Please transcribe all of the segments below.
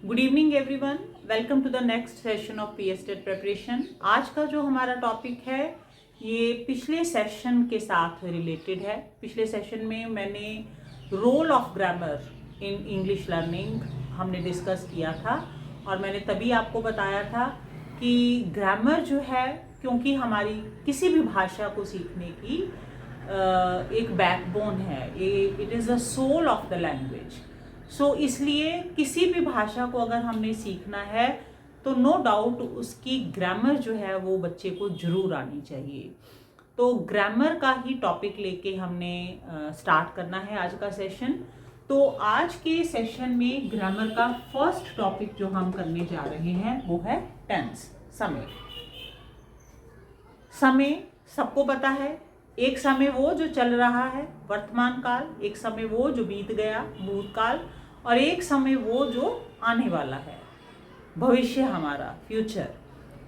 Good evening everyone, welcome to the next session of PSTET preparation. आज का जो हमारा टॉपिक है ये पिछले सेशन के साथ रिलेटेड है। पिछले सेशन में मैंने role of grammar in English learning हमने डिस्कस किया था और मैंने तभी आपको बताया था कि ग्रामर जो है, क्योंकि हमारी किसी भी भाषा को सीखने की एक बैकबोन है, it is the soul of the language. So इसलिए किसी भी भाषा को अगर हमने सीखना है तो नो डाउट उसकी ग्रामर जो है वो बच्चे को जरूर आनी चाहिए। तो ग्रामर का ही टॉपिक लेके हमने स्टार्ट करना है आज का सेशन। तो आज के सेशन में ग्रामर का फर्स्ट टॉपिक जो हम करने जा रहे हैं वो है टेंस, समय। समय सबको पता है, एक समय वो जो चल रहा है वर्तमान काल, एक समय वो जो बीत गया भूतकाल, और एक समय वो जो आने वाला है भविष्य, हमारा फ्यूचर।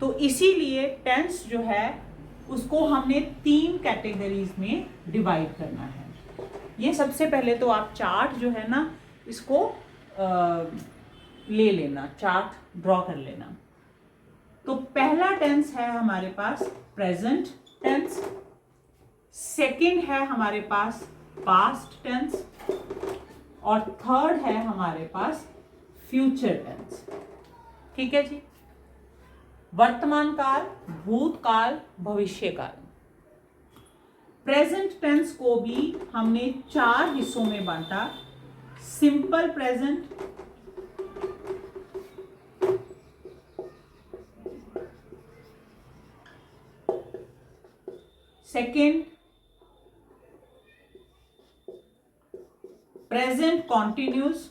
तो इसीलिए टेंस जो है उसको हमने 3 कैटेगरीज में डिवाइड करना है। ये सबसे पहले तो आप चार्ट जो है ना इसको ले लेना, चार्ट ड्रॉ कर लेना। तो पहला टेंस है हमारे पास प्रेजेंट टेंस, सेकंड है हमारे पास पास्ट टेंस, और थर्ड है हमारे पास फ्यूचर टेंस। ठीक है जी। वर्तमान काल, भूतकाल, भविष्य काल। प्रेजेंट टेंस को भी हमने 4 हिस्सों में बांटा। Simple present, second present continuous,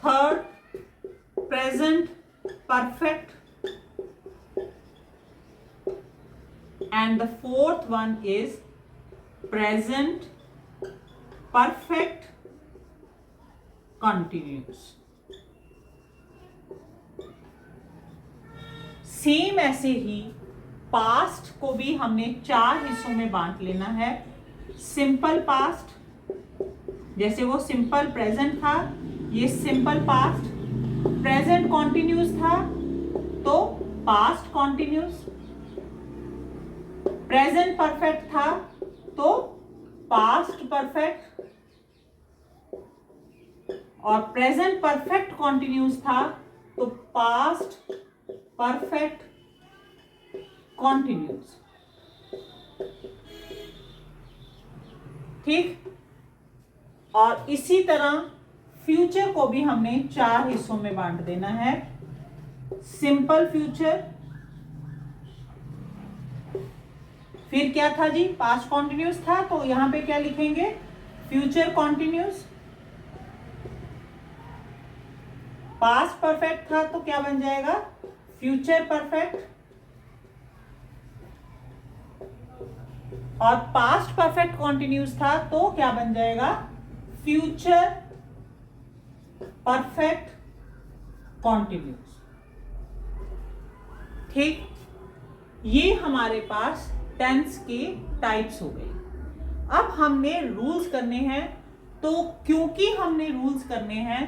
third present perfect, and the fourth one is present perfect continuous। Same ऐसे ही पास्ट को भी हमने 4 हिस्सों में बांट लेना है। सिंपल पास्ट, जैसे वो सिंपल प्रेजेंट था, ये सिंपल पास्ट। प्रेजेंट कॉन्टिन्यूस था तो पास्ट कॉन्टिन्यूस। प्रेजेंट परफेक्ट था तो पास्ट परफेक्ट, और प्रेजेंट परफेक्ट कॉन्टिन्यूस था तो पास्ट परफेक्ट कॉन्टिन्यूस। ठीक। और इसी तरह फ्यूचर को भी हमने 4 हिस्सों में बांट देना है। सिंपल फ्यूचर, फिर क्या था जी, पास्ट कॉन्टिन्यूस था तो यहां पे क्या लिखेंगे, फ्यूचर कॉन्टिन्यूस। पास्ट परफेक्ट था तो क्या बन जाएगा, फ्यूचर परफेक्ट। और पास्ट परफेक्ट कॉन्टिन्यूस था तो क्या बन जाएगा, फ्यूचर परफेक्ट कॉन्टिन्यूस। ठीक। ये हमारे पास टेंस के टाइप्स हो गए। अब हमने रूल्स करने हैं, तो क्योंकि हमने रूल्स करने हैं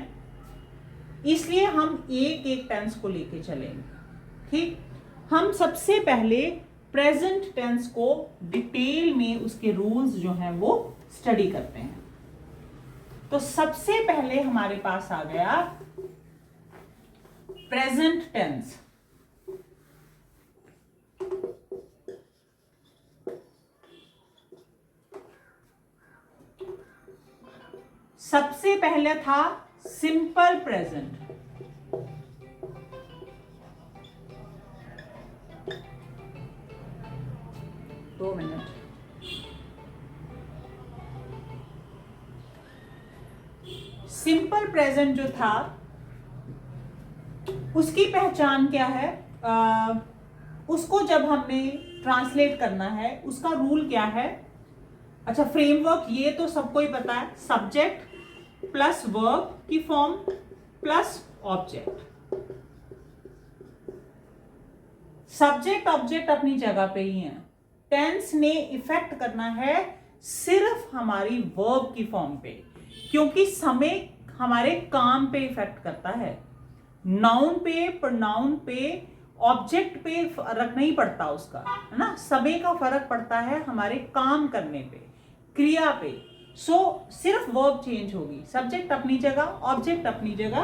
इसलिए हम एक एक टेंस को लेके चलेंगे। ठीक। हम सबसे पहले प्रेजेंट टेंस को डिटेल में उसके रूल्स जो हैं वो स्टडी करते हैं। तो सबसे पहले हमारे पास आ गया प्रेजेंट टेंस। सबसे पहले था सिंपल प्रेजेंट। दो मिनट। सिंपल प्रेजेंट जो था उसकी पहचान क्या है, उसको जब हमने ट्रांसलेट करना है उसका रूल क्या है। अच्छा, फ्रेमवर्क ये तो सबको ही पता है, सब्जेक्ट प्लस वर्ब की form plus object. Subject object अपनी जगह पे ही है। टेंस ने इफेक्ट करना है सिर्फ हमारी वर्ब की फॉर्म पे, क्योंकि समय हमारे काम पे इफेक्ट करता है। नाउन पे, प्रोनाउन पे, ऑब्जेक्ट पे फर्क नहीं पड़ता उसका, है ना। समय का फर्क पड़ता है हमारे काम करने पे, क्रिया पे। सिर्फ वर्ब चेंज होगी, सब्जेक्ट अपनी जगह, ऑब्जेक्ट अपनी जगह,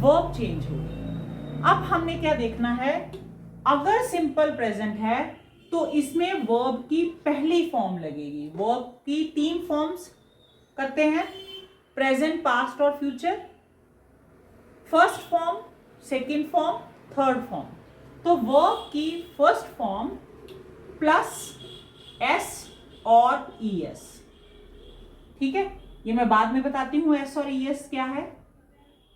वर्ब चेंज होगी। अब हमने क्या देखना है, अगर सिंपल प्रेजेंट है तो इसमें वर्ब की पहली फॉर्म लगेगी। वर्ब की 3 फॉर्म्स करते हैं, प्रेजेंट, पास्ट और future. First form, second form, third form. तो वर्ब की फर्स्ट फॉर्म प्लस एस और ई एस, ठीक है। ये मैं बाद में बताती हूं एस और ई एस क्या है।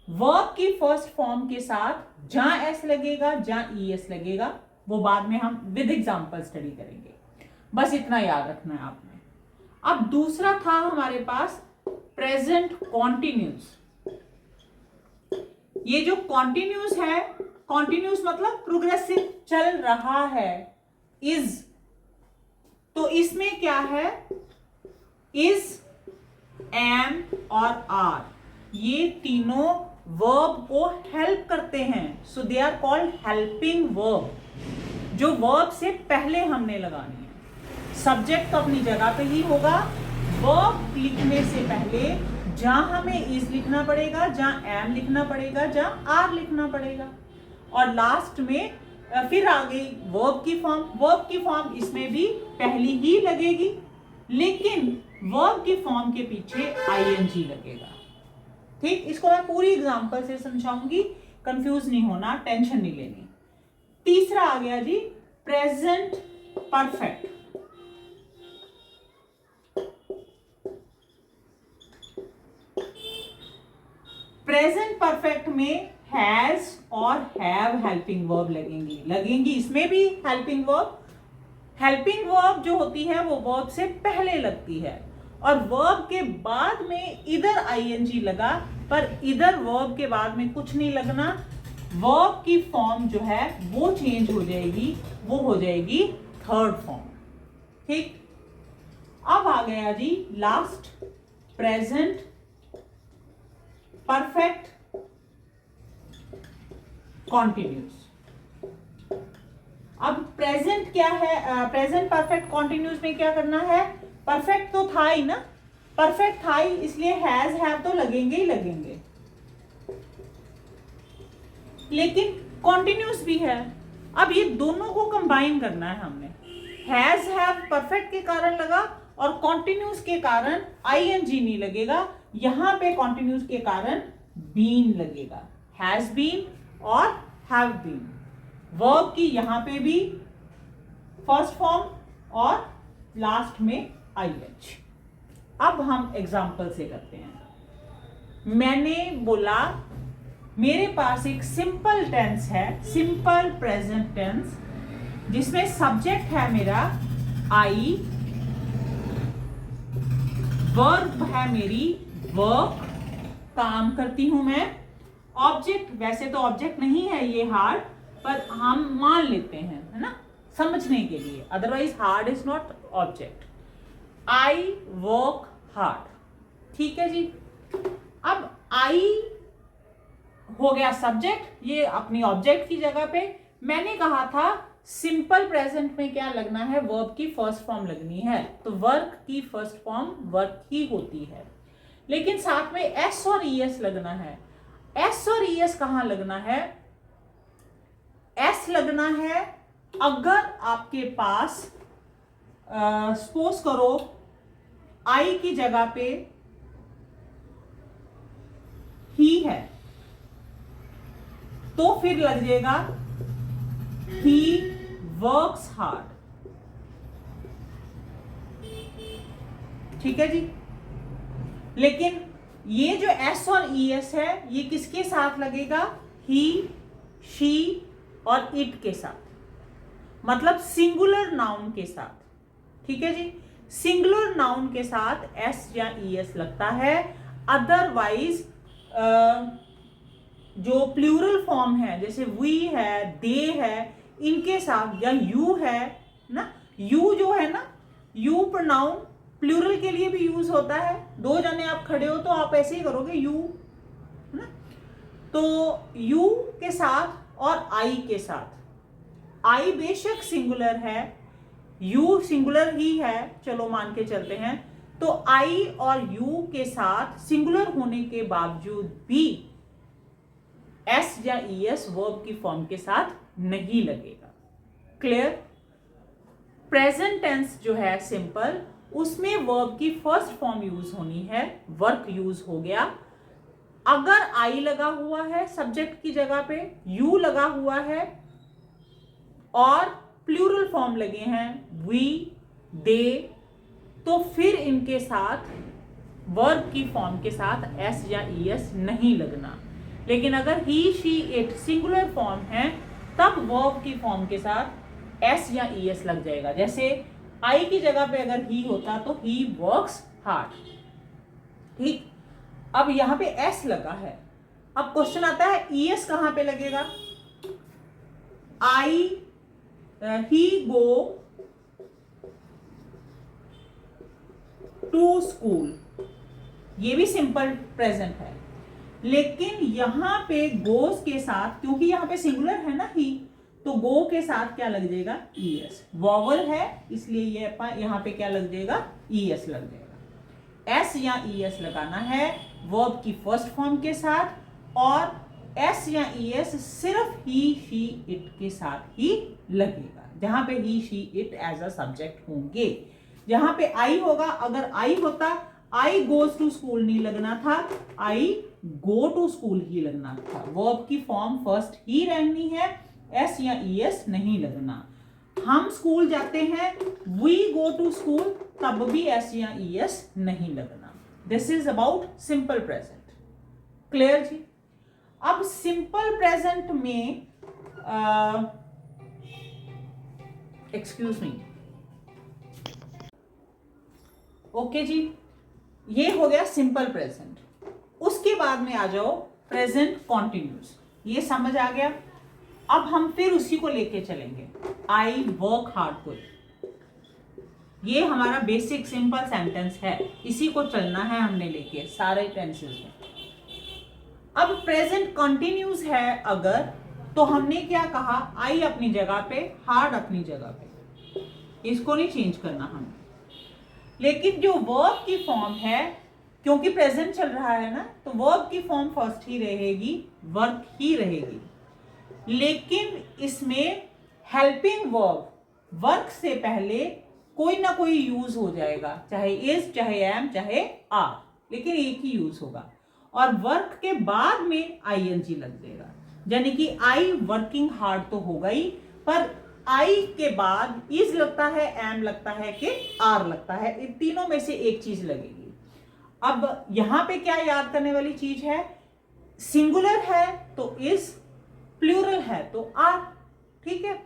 वर्ब की फर्स्ट फॉर्म के साथ जहां एस लगेगा, जहां ई एस लगेगा, वो बाद में हम विद एग्जांपल स्टडी करेंगे। बस इतना याद रखना है आपने। अब दूसरा था हमारे पास प्रेजेंट कॉन्टिन्यूस। ये जो कॉन्टिन्यूस है, कॉन्टिन्यूस मतलब प्रोग्रेसिव, चल रहा है, इज। तो इसमें क्या है, इज, एम और आर, ये तीनों वर्ब को हेल्प करते हैं। So they are called helping verb, जो वर्ब से पहले हमने लगानी है। सब्जेक्ट तो अपनी जगह पे ही होगा, वर्ब लिखने से पहले जहां हमें इज लिखना पड़ेगा, जहां एम लिखना पड़ेगा, जहां आर लिखना पड़ेगा, और लास्ट में फिर आ गई वर्ब की फॉर्म। वर्ब की फॉर्म इसमें भी पहली ही लगेगी, लेकिन वर्ब की फॉर्म के पीछे आईएनजी लगेगा। ठीक, इसको मैं पूरी एग्जांपल से समझाऊंगी, कंफ्यूज नहीं होना, टेंशन नहीं लेनी। तीसरा आ गया जी प्रेजेंट परफेक्ट। प्रेजेंट परफेक्ट में हैज और हैव हेल्पिंग वर्ब लगेंगी। इसमें भी हेल्पिंग वर्ब। हेल्पिंग वर्ब जो होती है वो वर्ब से पहले लगती है, और वर्ब के बाद में इधर आईएनजी लगा, पर इधर वर्ब के बाद में कुछ नहीं लगना। वर्ब की फॉर्म जो है वो चेंज हो जाएगी, वो हो जाएगी थर्ड फॉर्म। ठीक, अब आ गया जी लास्ट प्रेजेंट परफेक्ट कॉन्टिन्यूस। अब प्रेजेंट क्या है, प्रेजेंट परफेक्ट कॉन्टिन्यूस में क्या करना है, परफेक्ट तो था ही ना, परफेक्ट था ही, इसलिए हैज हैव तो लगेंगे ही लगेंगे, लेकिन कॉन्टिन्यूस भी है। अब ये दोनों को कंबाइन करना है हमने। हैज हैव परफेक्ट के कारण लगा, और कॉन्टिन्यूस के कारण आईएनजी नहीं लगेगा, यहां पे कॉन्टिन्यूस के कारण बीन लगेगा, हैज बीन और हैव बीन। वर्ब की यहां पे भी फर्स्ट फॉर्म और लास्ट में आईएच। अब हम एग्जाम्पल से करते हैं। मैंने बोला मेरे पास एक सिंपल टेंस है, सिंपल प्रेजेंट टेंस, जिसमें सब्जेक्ट है मेरा आई, वर्ब है मेरी वर्क, काम करती हूं मैं। ऑब्जेक्ट, वैसे तो ऑब्जेक्ट नहीं है ये हार्ड, पर हम मान लेते हैं, है ना, समझने के लिए, otherwise hard is not object. I work hard, ठीक है जी। अब आई हो गया सब्जेक्ट, ये अपनी ऑब्जेक्ट की जगह पे। मैंने कहा था सिंपल प्रेजेंट में क्या लगना है, वर्ब की फर्स्ट फॉर्म लगनी है, तो वर्क की फर्स्ट फॉर्म वर्क ही होती है, लेकिन साथ में एस और ई एस लगना है। एस और ई एस कहां लगना है, एस लगना है अगर आपके पास सपोज करो आई की जगह पे ही है, तो फिर लग जाएगा ही वर्क्स हार्ड, ठीक है जी। लेकिन ये जो एस और ई एस है, ये किसके साथ लगेगा, ही, शी और इट के साथ, मतलब सिंगुलर नाउन के साथ, ठीक है जी। सिंगुलर नाउन के साथ एस या ई एस लगता है, अदरवाइज जो प्लूरल फॉर्म है, जैसे वी है, दे है, इनके साथ, या यू है ना, यू जो है ना, यू प्रोनाउन प्लूरल के लिए भी यूज होता है। दो जने आप खड़े हो तो आप ऐसे ही करोगे, यू, है ना। तो यू के साथ और आई के साथ, आई बेशक सिंगुलर है, यू सिंगुलर ही है, चलो मान के चलते हैं, तो आई और यू के साथ सिंगुलर होने के बावजूद भी एस या ईएस वर्ब की फॉर्म के साथ नहीं लगेगा। क्लियर। प्रेजेंट टेंस जो है सिंपल, उसमें वर्ब की फर्स्ट फॉर्म यूज होनी है, वर्क यूज हो गया। अगर आई लगा हुआ है सब्जेक्ट की जगह पे, यू लगा हुआ है और प्लूरल फॉर्म लगे हैं वी, दे, तो फिर इनके साथ वर्ब की फॉर्म के साथ एस या ईएस नहीं लगना। लेकिन अगर ही, शी, इट सिंगुलर फॉर्म है तब वर्ब की फॉर्म के साथ एस या ईएस लग जाएगा। जैसे आई की जगह पे अगर ही होता तो ही वर्क्स हार्ड, ठीक। अब यहां पे एस लगा है, अब क्वेश्चन आता है ईएस कहां पे लगेगा। आई, ही गो टू स्कूल, ये भी सिंपल प्रेजेंट है, लेकिन यहां पे गोस के साथ, क्योंकि यहां पे सिंगुलर है ना ही, तो गो के साथ क्या लग जाएगा, ईएस। वॉवल है इसलिए ये यहां पे क्या लग जाएगा, ईएस लग जाएगा। एस या ईएस लगाना है वर्ब की फर्स्ट फॉर्म के साथ, और एस या ईएस सिर्फ ही, शी, इट के साथ ही लगेगा, जहां पे he, she, it as a subject होंगे। जहां पे आई होगा, अगर आई होता आई गोज टू स्कूल नहीं लगना था, आई गो टू स्कूल ही लगना था। वर्ब की फॉर्म फर्स्ट ही रहनी है, एस या ईएस नहीं लगना। हम स्कूल जाते हैं, वी गो टू स्कूल, तब भी एस या ईएस नहीं लगना। This is about simple present. Clear जी। अब सिंपल प्रेजेंट में एक्सक्यूज मी, ओके जी, ये हो गया सिंपल प्रेजेंट। उसके बाद में आ जाओ प्रेजेंट कॉन्टिन्यूस। ये समझ आ गया। अब हम फिर उसी को लेके चलेंगे, आई वर्क हार्ड को। ये हमारा बेसिक सिंपल सेंटेंस है, इसी को चलना है हमने लेके सारे टेंसेस में। अब प्रेजेंट कंटिन्यूस है अगर, तो हमने क्या कहा, आई अपनी जगह पे, हार्ड अपनी जगह पे, इसको नहीं चेंज करना हमने। लेकिन जो वर्ब की फॉर्म है, क्योंकि प्रेजेंट चल रहा है ना, तो वर्ब की फॉर्म फर्स्ट ही रहेगी, वर्क ही रहेगी। लेकिन इसमें हेल्पिंग वर्ब, वर्क से पहले कोई ना कोई यूज हो जाएगा, चाहे इज, चाहे एम, चाहे आर, लेकिन एक ही यूज होगा। और वर्क के बाद में आईएनजी लग जाएगा, यानी कि आई वर्किंग हार्ड तो होगा ही, पर आई के बाद इज लगता है, एम लगता है कि आर लगता है, इन तीनों में से एक चीज लगेगी। अब यहां पे क्या याद करने वाली चीज है, सिंगुलर है तो इज, प्लूरल है तो आर, ठीक है।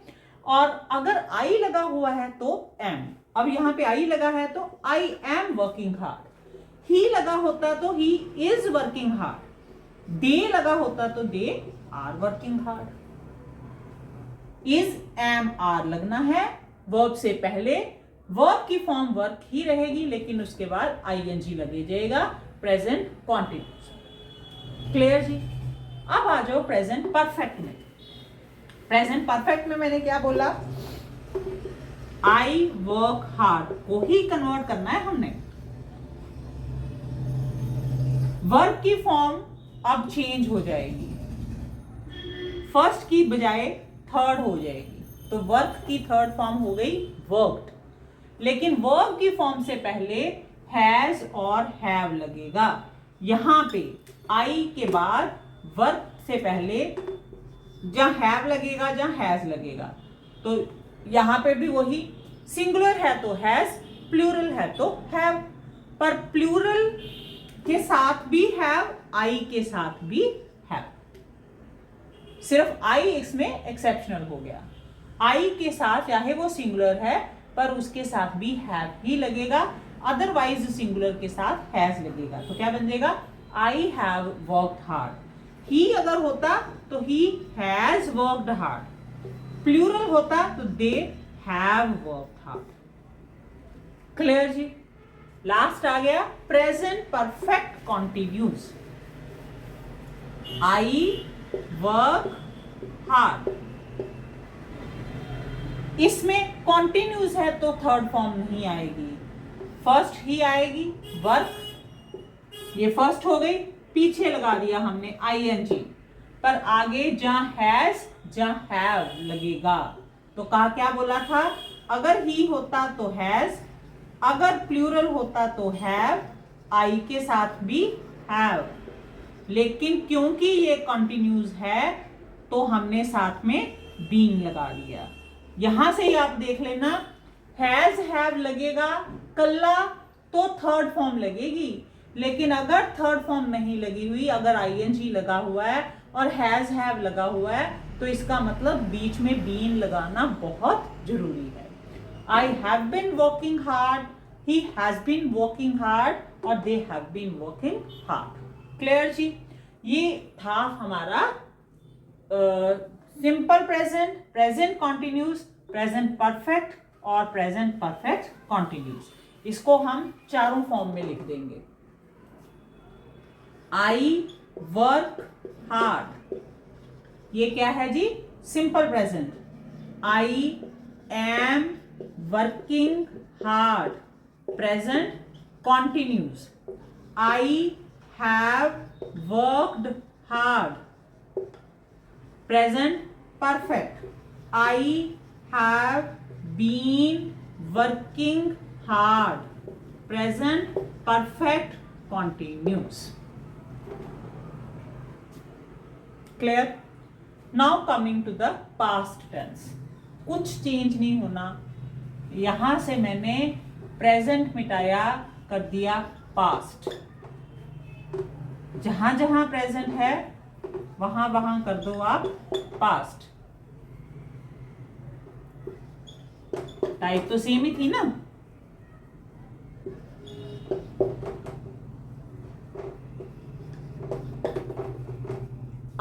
और अगर आई लगा हुआ है तो एम। अब यहां पे आई लगा है तो I am working hard, he लगा होता तो he is working hard, they लगा होता तो they are working hard. Is, am, are लगना है वर्ब से पहले, वर्ब की फॉर्म वर्क ही रहेगी, लेकिन उसके बाद आईएनजी लगे जाएगा, प्रेजेंट कॉन्टिन्यूस। क्लियर जी। अब आ जाओ प्रेजेंट परफेक्ट में। प्रेजेंट परफेक्ट में मैंने क्या बोला, आई वर्क हार्ड को ही कन्वर्ट करना है हमने। वर्ब की फॉर्म अब चेंज हो जाएगी, फर्स्ट की बजाय थर्ड हो जाएगी, तो वर्क की थर्ड फॉर्म हो गई वर्क्ड। लेकिन वर्ब की फॉर्म से पहले हैज और हैव लगेगा। यहां पे आई के बाद वर्क से पहले जहां हैव लगेगा, जहां हैज लगेगा, तो यहां पे भी वही, सिंगुलर है तो हैज, प्लूरल है तो हैव। पर प्लूरल के साथ भी हैव, आई के साथ भी हैव, सिर्फ आई इसमें एक्सेप्शनल हो गया। आई के साथ चाहे वो सिंगुलर है पर उसके साथ भी हैव ही लगेगा, अदरवाइज सिंगुलर के साथ हैज लगेगा। तो क्या बन जाएगा, I have worked hard. He अगर होता तो he has worked hard, plural होता तो they have worked hard. Clear जी। लास्ट आ गया present perfect continuous, I work hard. इसमें कॉन्टिन्यूस है तो थर्ड फॉर्म नहीं आएगी, फर्स्ट ही आएगी, वर्क। ये फर्स्ट हो गई, पीछे लगा दिया हमने आईएनजी, पर आगे जहां हैज जहां हैव लगेगा। तो कहा क्या बोला था, अगर ही होता तो हैज, अगर प्लूरल होता तो हैव, आई के साथ भी हैव। लेकिन क्योंकि ये कॉन्टिन्यूस है तो हमने साथ में बीइंग लगा दिया। यहां से ही आप देख लेना, हैज हैव लगेगा कल्ला तो थर्ड फॉर्म लगेगी, लेकिन अगर थर्ड फॉर्म नहीं लगी हुई, अगर आईएनजी लगा हुआ है और हैज हैव लगा हुआ है, तो इसका मतलब बीच में बीन लगाना बहुत जरूरी है। I have been working hard, he has been working hard, और they have been working hard. Clear जी? ये था हमारा simple present, present continuous, present perfect और प्रेजेंट परफेक्ट कॉन्टिन्यूस। इसको हम चारों फॉर्म में लिख देंगे। आई वर्क हार्ड, ये क्या है जी? Simple present. I am working hard, present continuous. I have worked hard, present perfect. I have been working hard, present perfect continuous. Clear? Now coming to the past tense. कुछ change नहीं होना, यहां से मैंने प्रेजेंट मिटाया, कर दिया past. जहां जहां प्रेजेंट है वहां वहां कर दो आप पास्ट। टाइप तो सेम ही थी ना।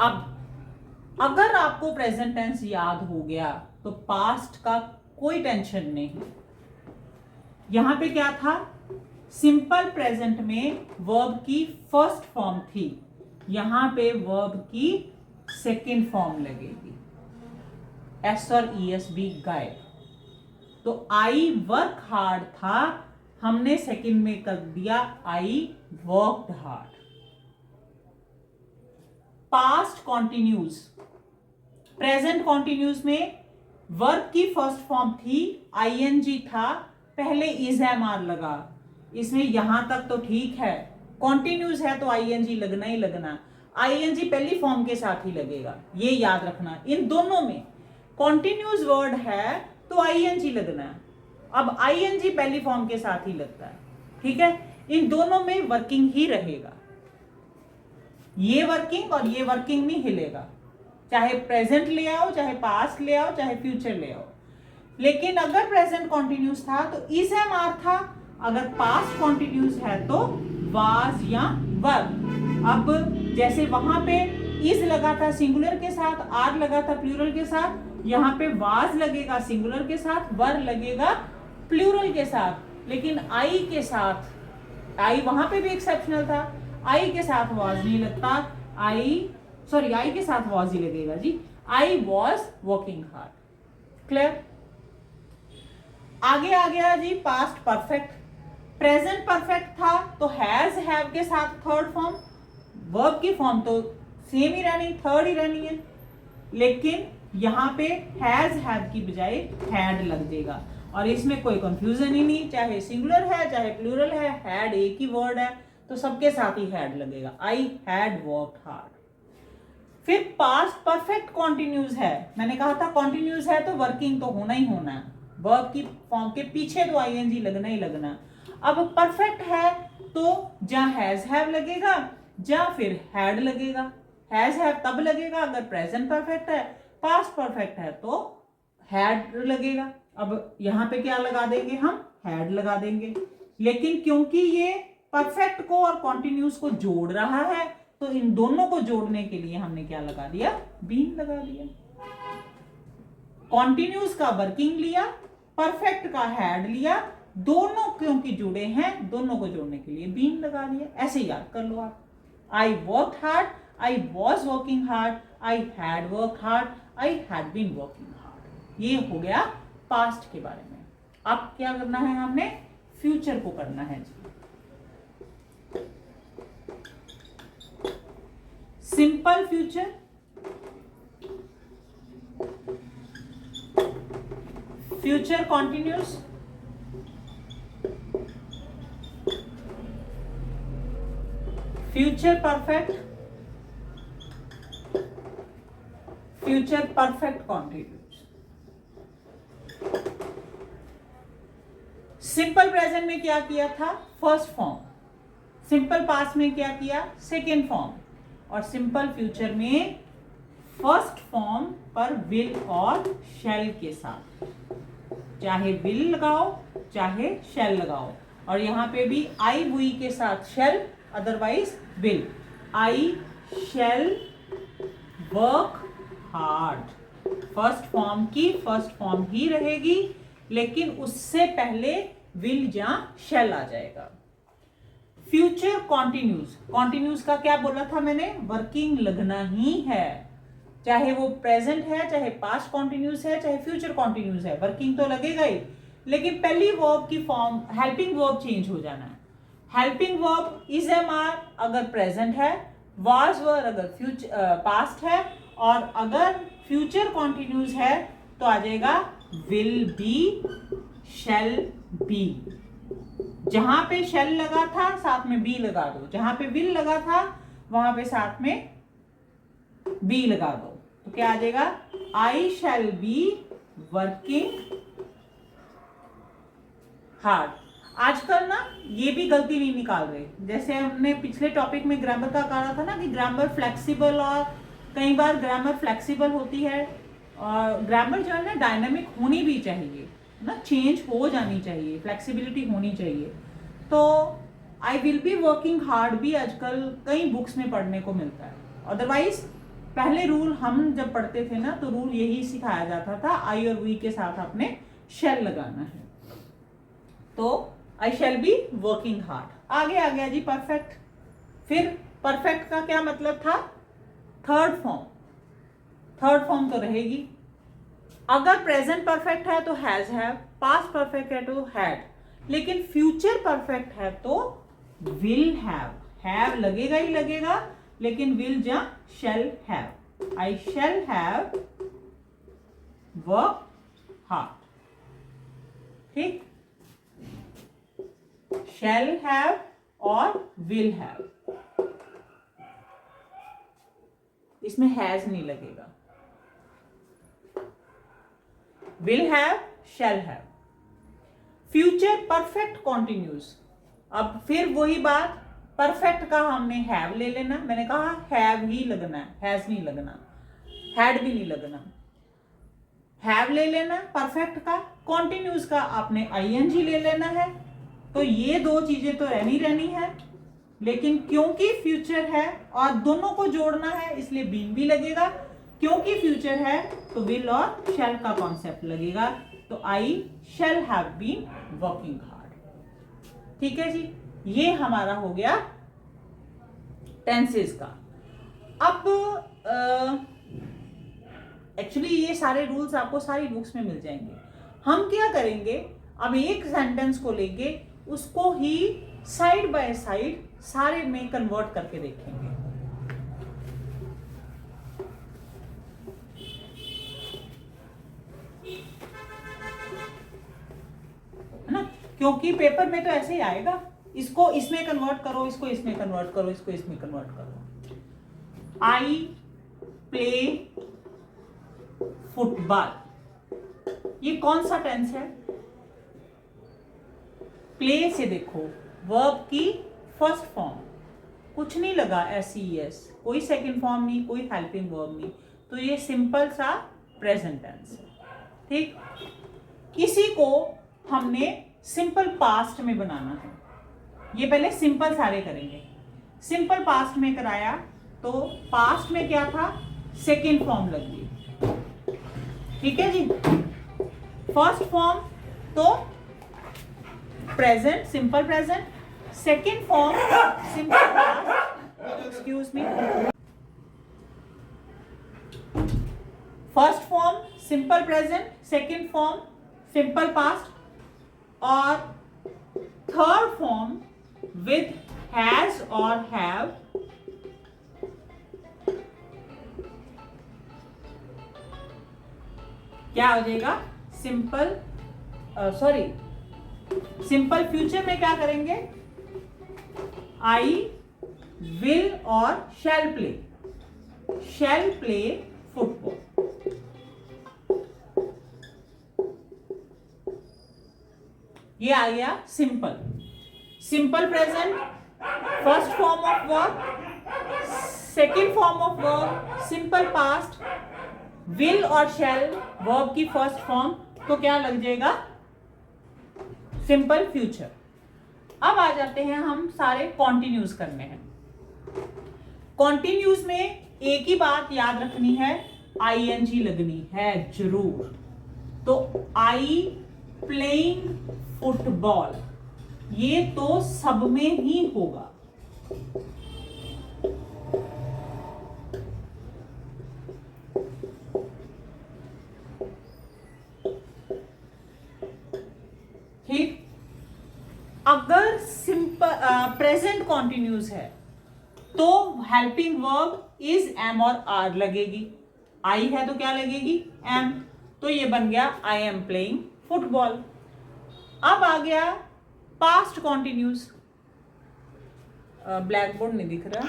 अब अगर आपको प्रेजेंट टेंस याद हो गया तो पास्ट का कोई टेंशन नहीं। यहां पे क्या था, सिंपल प्रेजेंट में वर्ब की फर्स्ट फॉर्म थी, यहां पे वर्ब की सेकेंड फॉर्म लगेगी, एस और ईएस भी गायब। तो आई वर्क हार्ड था, हमने सेकेंड में कर दिया I worked hard. Past continuous, present continuous में वर्ब की फर्स्ट फॉर्म थी, आईएनजी था, पहले इज एम आर लगा, इसमें यहां तक तो ठीक है। कॉन्टिन्यूस है तो आईएनजी लगना ही लगना, आईएनजी पहली फॉर्म के साथ ही लगेगा, ये याद रखना। इन दोनों में कॉन्टिन्यूस वर्ड है तो आईएनजी लगना है। अब आईएनजी पहली फॉर्म के साथ ही लगता है, ठीक है। इन दोनों में वर्किंग ही रहेगा, ये वर्किंग और ये वर्किंग नहीं हिलेगा, चाहे प्रेजेंट ले आओ, चाहे पास्ट ले आओ, चाहे फ्यूचर ले आओ। लेकिन अगर प्रेजेंट कॉन्टिन्यूस था तो इज एम आर था, अगर पास्ट कॉन्टिन्यूस है तो वाज या वर। अब जैसे वहां पे इज लगा था सिंगुलर के साथ, आर लगा था प्लूरल के साथ, यहाँ पे वाज लगेगा सिंगुलर के साथ, वर लगेगा प्लूरल के साथ। लेकिन आई के साथ, आई वहां पे भी एक्सेप्शनल था, आई के साथ वाज नहीं लगता, आई के साथ वाज ही लगेगा जी। I was working hard. Clear? आगे आ गया जी पास्ट परफेक्ट। प्रेजेंट परफेक्ट था तो हैज हैव के साथ थर्ड फॉर्म, वर्ब की फॉर्म तो सेम ही रहनी, थर्ड ही रहनी है, लेकिन यहां पे हैज हैव की बजाय हैड लग जाएगा। और इसमें कोई कंफ्यूजन ही नहीं, चाहे सिंगुलर है चाहे प्लूरल है, हैड एक ही वर्ड है तो सबके साथ ही हैड लगेगा। I had worked hard. फिर पास्ट परफेक्ट कॉन्टिन्यूस है, मैंने कहा था कॉन्टिन्यूस है तो वर्किंग तो होना ही होना है, वर्ब की फॉर्म के पीछे तो आईएनजी लगना ही लगना। अब परफेक्ट है तो जहां हैज हैव लगेगा या फिर हैड लगेगा। हैज हैव तब लगेगा अगर प्रेजेंट परफेक्ट है, पास्ट परफेक्ट है तो हैड लगेगा। अब यहां पे क्या लगा देंगे हम, हैड लगा देंगे। लेकिन क्योंकि ये परफेक्ट को और कॉन्टिन्यूस को जोड़ रहा है तो इन दोनों को जोड़ने के लिए हमने क्या लगा दिया, बीन लगा दिया। कॉन्टिन्यूस का वर्किंग लिया, परफेक्ट का हैड लिया, दोनों क्योंकि जुड़े हैं, दोनों को जोड़ने के लिए बीन लगा दिया। ऐसे याद कर लो आप। I work hard, I was working hard, I had work hard, I had been working hard. ये हो गया पास्ट के बारे में। अब क्या करना है, हमने फ्यूचर को करना है जी। Simple future, future continuous, future perfect, future perfect continuous. Simple present में क्या किया था, फर्स्ट फॉर्म। सिंपल पास्ट में क्या किया, सेकेंड फॉर्म। और सिंपल फ्यूचर में फर्स्ट फॉर्म पर विल और शैल के साथ, चाहे विल लगाओ चाहे शैल लगाओ। और यहां पे भी आई वी के साथ shall, otherwise will. I shall work hard, first form की फर्स्ट फॉर्म ही रहेगी, लेकिन उससे पहले विल या शैल आ जाएगा। फ्यूचर कॉन्टिन्यूस, कॉन्टिन्यूस का क्या बोला था मैंने, वर्किंग लगना ही है, चाहे वो प्रेजेंट है, चाहे पास्ट कॉन्टिन्यूस है, चाहे फ्यूचर कॉन्टिन्यूस है, वर्किंग तो लगेगा ही। लेकिन पहली वर्ब की फॉर्म हेल्पिंग वर्ब चेंज हो जाना है। Helping verb is am are अगर प्रेजेंट है, वाज वर अगर फ्यूचर पास्ट है, और अगर फ्यूचर कॉन्टिन्यूस है तो आ जाएगा विल बी, शैल बी। जहां पे शैल लगा था साथ में बी लगा दो, जहां पे विल लगा था वहां पे साथ में बी लगा दो, तो क्या आ जाएगा, आई शैल बी वर्किंग हार्ड। आजकल ना ये भी गलती नहीं निकाल रहे, जैसे हमने पिछले टॉपिक में ग्रामर का कहा था ना कि ग्रामर फ्लेक्सिबल, और कई बार ग्रामर फ्लेक्सिबल होती है, और ग्रामर जो है ना डायनामिक होनी भी चाहिए ना, चेंज हो जानी चाहिए, फ्लेक्सिबिलिटी होनी चाहिए। तो I will be working hard भी आजकल कई बुक्स में पढ़ने को मिलता है। अदरवाइज पहले रूल हम जब पढ़ते थे ना तो रूल यही सिखाया जाता था, आई और वी के साथ आपने शैल लगाना है। तो I shall be working hard. आगे आ गया जी परफेक्ट। फिर परफेक्ट का क्या मतलब था, थर्ड फॉर्म। थर्ड फॉर्म तो रहेगी। अगर प्रेजेंट परफेक्ट है तो हैज हैव, पास्ट परफेक्ट है तो हैड, लेकिन फ्यूचर परफेक्ट है तो विल हैव। हैव लगेगा ही लगेगा, लेकिन विल या shall have. I shall have work hard, ठीक। शैल हैव और विल हैव, इसमें हैज नहीं लगेगा। Will have, shall have. Future perfect continuous. अब फिर वही बात, परफेक्ट का हमने हैव ले लेना, मैंने कहा हैव ही लगना है, हैज नहीं लगना, हैड भी नहीं लगना, हैव ले लेना परफेक्ट का। कॉन्टिन्यूस का आपने आईएनजी ले लेना है। तो ये दो चीजें तो रहनी है, लेकिन क्योंकि फ्यूचर है और दोनों को जोड़ना है इसलिए बीन भी लगेगा। क्योंकि फ्यूचर है तो विल और शैल का कॉन्सेप्ट लगेगा। तो I shall have been working hard. ठीक है जी, ये हमारा हो गया टेंसेस का। अब एक्चुअली ये सारे रूल्स आपको सारी बुक्स में मिल जाएंगे। हम क्या करेंगे, अब एक सेंटेंस को लेके उसको ही साइड बाय साइड सारे में कन्वर्ट करके देखेंगे। है ना, क्योंकि पेपर में तो ऐसे ही आएगा, इसको इसमें कन्वर्ट करो, इसको इसमें कन्वर्ट करो, इसको इसमें कन्वर्ट करो। आई प्ले फुटबॉल, ये कौन सा टेंस है? प्ले से देखो, वर्ब की फर्स्ट फॉर्म, कुछ नहीं लगा, SES, कोई सेकंड फॉर्म नहीं, कोई हेल्पिंग वर्ब नहीं, तो ये सिंपल सा प्रेजेंट टेंस है। ठीक, इसी को हमने सिंपल पास्ट में बनाना है। ये पहले सिंपल सारे करेंगे। सिंपल पास्ट में कराया तो पास्ट में क्या था, सेकंड फॉर्म लग गई। ठीक है जी, फर्स्ट फॉर्म तो present, simple present. Second form, simple past. Excuse me. First form, simple present. Second form, simple past. और third form with has or have. क्या हो जाएगा? सिंपल सिंपल फ्यूचर में क्या करेंगे? आई विल और शैल प्ले फुटबॉल. ये आ गया simple. Simple present first form of verb, second form of verb simple past, will और शैल वर्ब की फर्स्ट फॉर्म, तो क्या लग जाएगा? Simple future. अब आ जाते हैं हम सारे कॉन्टिन्यूज करने हैं. कॉन्टिन्यूज में एक ही बात याद रखनी है, आईएनजी लगनी है जरूर. तो आई प्लेइंग फुटबॉल, ये तो सब में ही होगा. ठीक. अगर सिंपल प्रेजेंट कॉन्टिन्यूस है तो हेल्पिंग वर्ब इज एम और आर लगेगी. आई है तो क्या लगेगी? एम. तो ये बन गया आई एम प्लेइंग फुटबॉल. अब आ गया पास्ट कॉन्टिन्यूस. ब्लैक बोर्ड नहीं दिख रहा.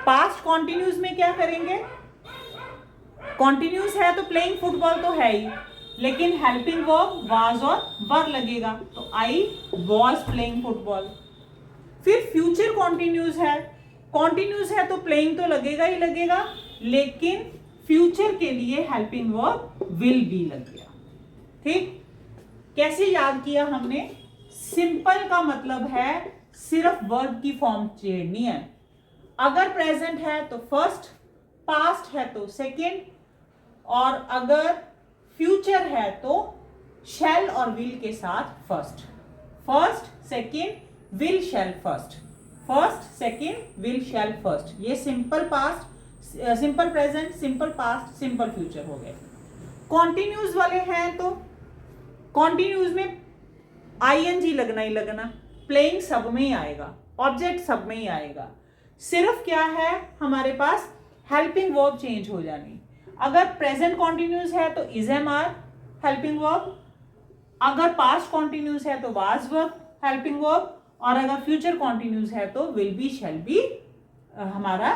पास्ट कॉन्टिन्यूस में क्या करेंगे? कॉन्टिन्यूस है तो प्लेइंग फुटबॉल तो है ही, लेकिन हेल्पिंग वर्ब वाज और वर लगेगा. तो आई वॉज प्लेइंग फुटबॉल. फिर फ्यूचर कॉन्टिन्यूस है तो प्लेइंग तो लगेगा ही लगेगा, लेकिन फ्यूचर के लिए हेल्पिंग वर्ब विल बी लग गया. ठीक. कैसे याद किया हमने? सिंपल का मतलब है सिर्फ वर्ब की फॉर्म छेड़नी है. अगर प्रेजेंट है तो फर्स्ट, पास्ट है तो सेकेंड, और अगर फ्यूचर है तो शैल और विल के साथ first second will shall first second will shall first. ये simple past, simple present, simple past, simple future हो गए. कॉन्टिन्यूज वाले हैं तो कॉन्टिन्यूज में आईएनजी लगना ही लगना. प्लेइंग सब में ही आएगा, ऑब्जेक्ट सब में ही आएगा. सिर्फ क्या है हमारे पास? हेल्पिंग वर्ब चेंज हो जानी. अगर प्रेजेंट कॉन्टिन्यूस है तो is am are helping verb, अगर पास्ट कॉन्टिन्यूस है तो वाज वर्ब हेल्पिंग वर्ब, और अगर फ्यूचर कॉन्टिन्यूस है तो विल बी शैल बी हमारा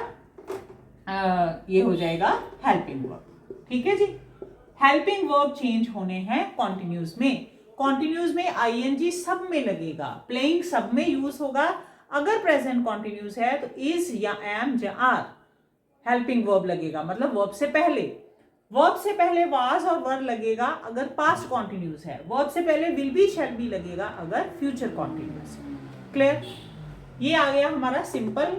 ये हो जाएगा हेल्पिंग वर्ब. ठीक है जी. हेल्पिंग वर्ब चेंज होने हैं कॉन्टिन्यूस में. कॉन्टिन्यूस में आईएनजी सब में लगेगा, प्लेइंग सब में यूज होगा. अगर प्रेजेंट कॉन्टिन्यूस है तो इज या एम या आर हेल्पिंग वर्ब लगेगा, मतलब वर्ब से पहले वाज और वर लगेगा अगर पास्ट कॉन्टिन्यूस है. वर्ब से पहले विल बी शैल बी लगेगा अगर फ्यूचर कॉन्टिन्यूस है. क्लियर. ये आ गया हमारा सिंपल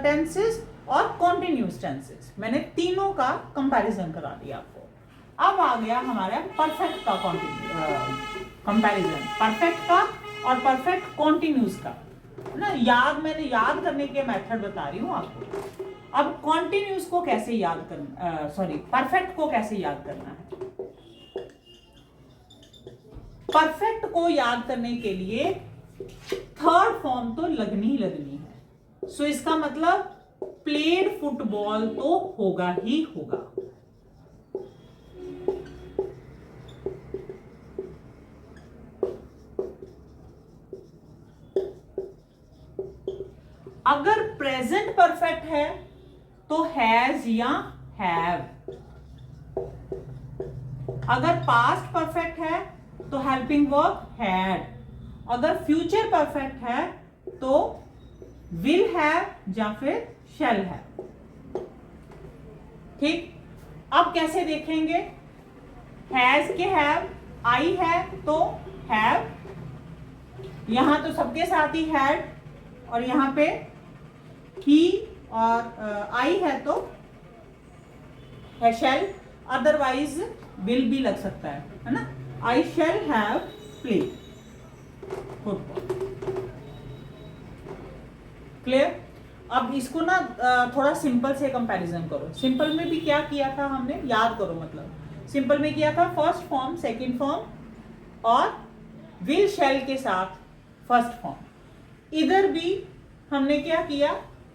टेंसेस और कॉन्टिन्यूस टेंसेस. मैंने तीनों का कंपैरिजन करा दिया आपको. अब आ गया हमारा परफेक्ट का कंपैरिजन, परफेक्ट का और परफेक्ट कॉन्टिन्यूस का ना. मैंने याद करने के मेथड बता रही हूँ आपको. अब कॉन्टिन्यूस को कैसे याद करना, परफेक्ट को कैसे याद करना है? परफेक्ट को याद करने के लिए थर्ड फॉर्म तो लगनी ही लगनी है. सो इसका मतलब प्लेड फुटबॉल तो होगा ही होगा. अगर प्रेजेंट परफेक्ट है तो हैज या हैव. अगर पास्ट परफेक्ट है तो हेल्पिंग वर्ब हैड. अगर फ्यूचर परफेक्ट है तो विल हैव या फिर शैल हैव. ठीक. अब कैसे देखेंगे? हैज के हैव, आई है तो हैव, यहां तो सबके साथ ही हैड, और यहां पे ही और आई है तो है शैल, अदरवाइज विल भी लग सकता है ना. I shall have played. Football. Clear? अब इसको ना थोड़ा सिंपल से कंपैरिजन करो। सिंपल में भी क्या किया था हमने, याद करो। मतलब सिंपल में किया था फर्स्ट फॉर्म, सेकंड फॉर्म और विल शैल के साथ फर्स्ट फॉर्म। इधर भी हमने क्या किया,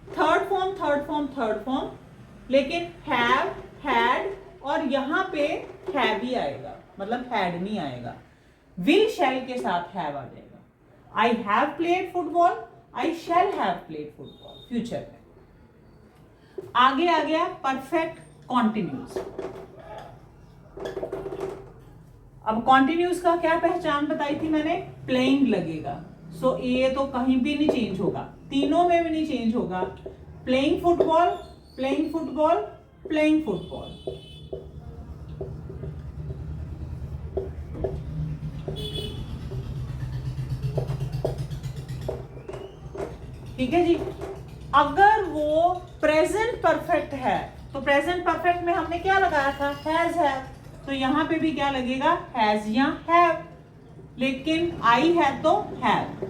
third form third form third form, लेकिन हैव, हैड और यहां पे हैव ही आएगा, मतलब हैड नहीं आएगा। विल शैल के साथ हैव आ जाएगा। I have played football, I shall have played football future में। आगे आ गया परफेक्ट कॉन्टिन्यूस। अब कॉन्टिन्यूस का क्या पहचान बताई थी मैंने, प्लेइंग लगेगा। सो ये तो कहीं भी नहीं चेंज होगा, तीनों में भी नहीं चेंज होगा। Playing football, playing football, playing football. ठीक है जी। अगर वो प्रेजेंट परफेक्ट है तो प्रेजेंट परफेक्ट में हमने क्या लगाया था, हैज हैव, तो यहां पे भी क्या लगेगा, हैज या हैव। लेकिन आई है तो हैव।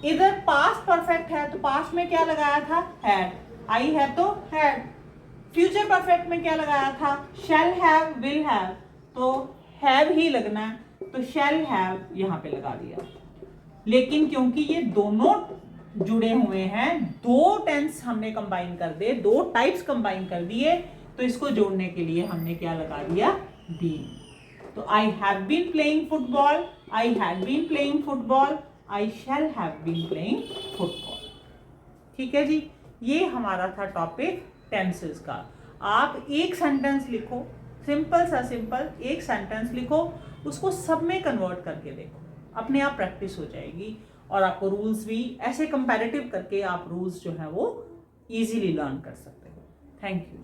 इधर पास्ट परफेक्ट है तो पास्ट में क्या लगाया था, हैड। आई है तो हैड। फ्यूचर परफेक्ट में क्या लगाया था, शैल हैव, विल हैव, तो हैव ही लगना है, तो शैल हैव यहां पे लगा दिया। लेकिन क्योंकि ये दोनों जुड़े हुए हैं, दो टेंस हमने कंबाइन कर दिए, दो टाइप्स कंबाइन कर दिए, तो इसको जोड़ने के लिए हमने क्या लगा दिया, बीन। तो I have been playing football, I have been playing football, I shall have been playing football. ठीक है जी, ये हमारा था टॉपिक टेंसेस का। आप एक सेंटेंस लिखो, सिंपल सा सिंपल एक सेंटेंस लिखो, उसको सब में कन्वर्ट करके देखो, अपने आप प्रैक्टिस हो जाएगी। और आपको रूल्स भी ऐसे कंपैरेटिव करके आप रूल्स जो है वो इजीली लर्न कर सकते हो। Thank you.